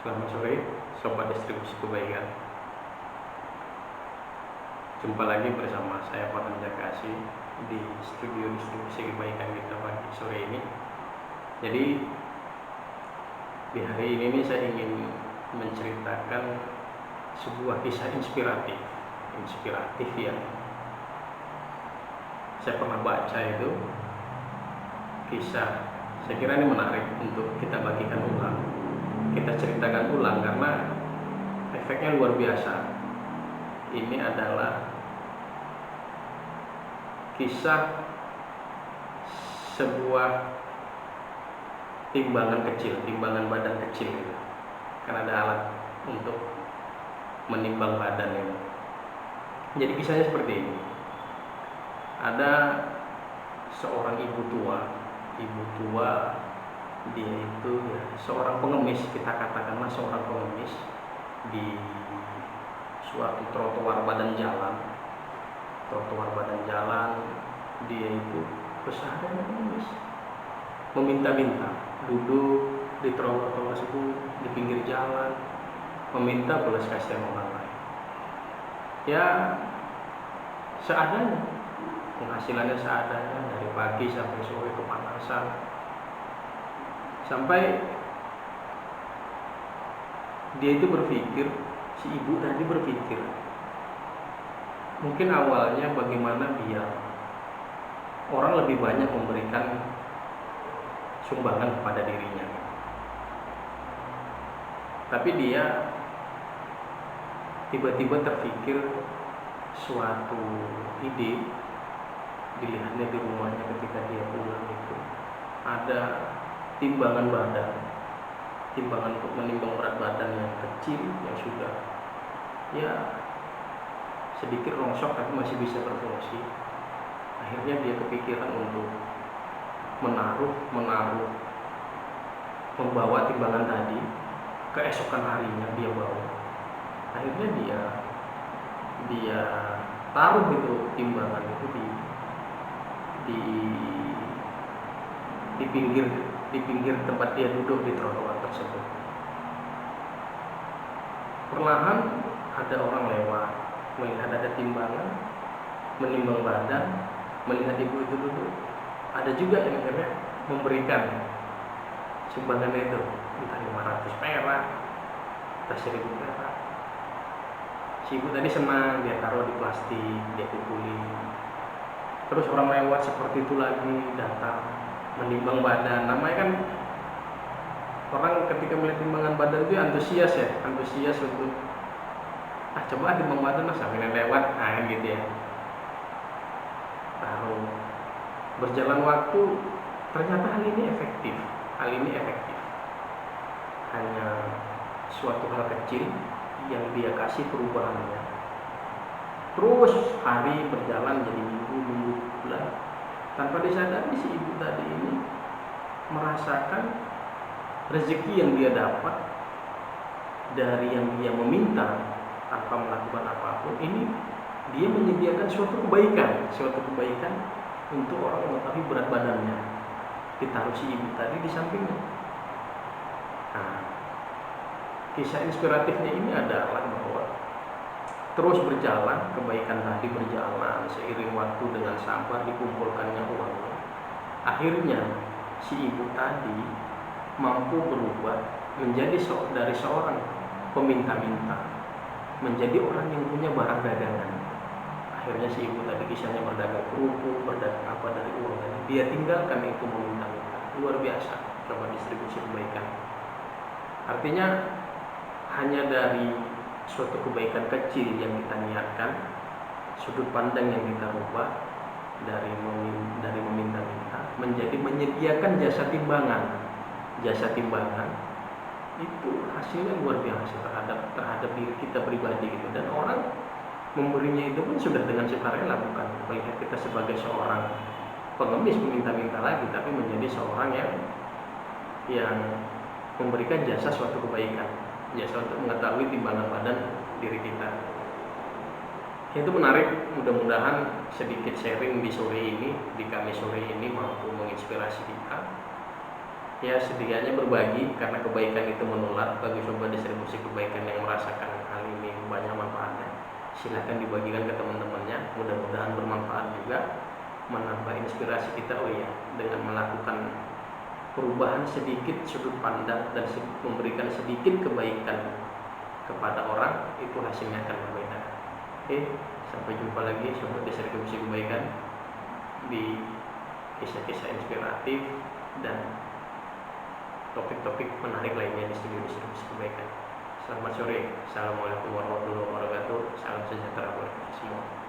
Selamat sore, Sobat Distribusi Kebaikan. Jumpa lagi bersama saya Pak Jakasi di studio Distribusi Kebaikan kita pagi sore ini. Jadi di hari ini saya ingin menceritakan sebuah kisah inspiratif ya. Saya pernah baca itu kisah, saya kira ini menarik untuk kita bagikan ulang, kita ceritakan ulang karena efeknya luar biasa. Ini adalah kisah sebuah timbangan kecil, timbangan badan kecil gitu. Kan ada alat untuk menimbang badan ini. Jadi kisahnya seperti ini. Ada seorang ibu tua dia itu ya seorang pengemis, kita katakanlah seorang pengemis di suatu trotoar badan jalan. Dia itu berseharian pengemis, meminta-minta, duduk di trotoar tersebut di pinggir jalan, meminta belas kasihan orang lain. Ya seadanya, penghasilannya seadanya, dari pagi sampai sore kepanasan, sampai dia itu berpikir, si ibu tadi berpikir, mungkin awalnya bagaimana biar orang lebih banyak memberikan sumbangan kepada dirinya. Tapi dia tiba-tiba terpikir suatu ide, dilihatnya di rumahnya ketika dia pulang itu ada timbangan untuk menimbang berat badan yang kecil, yang sudah ya sedikit rongsok tapi masih bisa berfungsi. Akhirnya dia kepikiran untuk membawa timbangan tadi, keesokan harinya dia bawa. Akhirnya dia taruh itu timbangan itu di pinggir tempat dia duduk di trotoar tersebut. Perlahan ada orang lewat, melihat ada timbangan, menimbang badan, melihat ibu itu duduk. Ada juga yang akhirnya memberikan sumbangan itu, entah 500 perak, entah 1000 perak. Si ibu tadi senang, dia taruh di plastik, dia kumpulin. Terus orang lewat seperti itu lagi datang, menimbang badan. Namanya kan orang ketika melihat timbangan badan itu antusias untuk coba timbang badan sambil lewat, gitu ya. Taruh. Berjalan waktu, ternyata hal ini efektif. Hanya suatu hal kecil yang dia kasih perubahannya. Terus hari berjalan jadi minggu, bulan. Tanpa disadari si ibu tadi ini merasakan rezeki yang dia dapat dari yang dia meminta tanpa melakukan apapun. Ini dia menyediakan suatu kebaikan untuk orang yang mengetahui berat badannya. Ditaruh si ibu tadi di sampingnya. Nah, kisah inspiratifnya ini adalah bahwa terus berjalan, kebaikan tadi berjalan seiring waktu dengan sabar dikumpulkannya uangnya. Akhirnya si ibu tadi mampu berubah menjadi dari seorang peminta-minta menjadi orang yang punya barang dagangan. Akhirnya si ibu tadi kisahnya berdagang kerupuk, berdagang apa dari uang tadi. Dia tinggalkan itu meminta-minta. Luar biasa, coba distribusi kebaikan. Artinya hanya dari suatu kebaikan kecil yang kita niatkan, sudut pandang yang kita rubah dari meminta-minta menjadi menyediakan jasa timbangan, itu hasilnya luar biasa terhadap diri kita pribadi gitu. Dan orang memberinya itu pun sudah dengan sukarela, bukan melihat kita sebagai seorang pengemis meminta-minta lagi, tapi menjadi seorang yang memberikan jasa suatu kebaikan, jasa untuk mengetahui timbangan badan diri kita. Itu menarik. Mudah-mudahan sedikit sharing di sore ini, di Kamis sore ini mampu menginspirasi kita. Ya setidaknya berbagi, karena kebaikan itu menular. Bagi sobat distribusi kebaikan yang merasakan hal ini banyak manfaatnya, silahkan dibagikan ke teman-temannya, mudah-mudahan bermanfaat juga, menambah inspirasi kita. Oh iya, dengan melakukan perubahan sedikit sudut pandang dan memberikan sedikit kebaikan kepada orang, itu hasilnya akan berbeda. Oke, sampai jumpa lagi sobat distribusi kebaikan di kisah-kisah inspiratif dan topik-topik menarik lainnya di studio distribusi kebaikan. Selamat sore. Assalamualaikum warahmatullahi wabarakatuh. Salam sejahtera buat kita semua.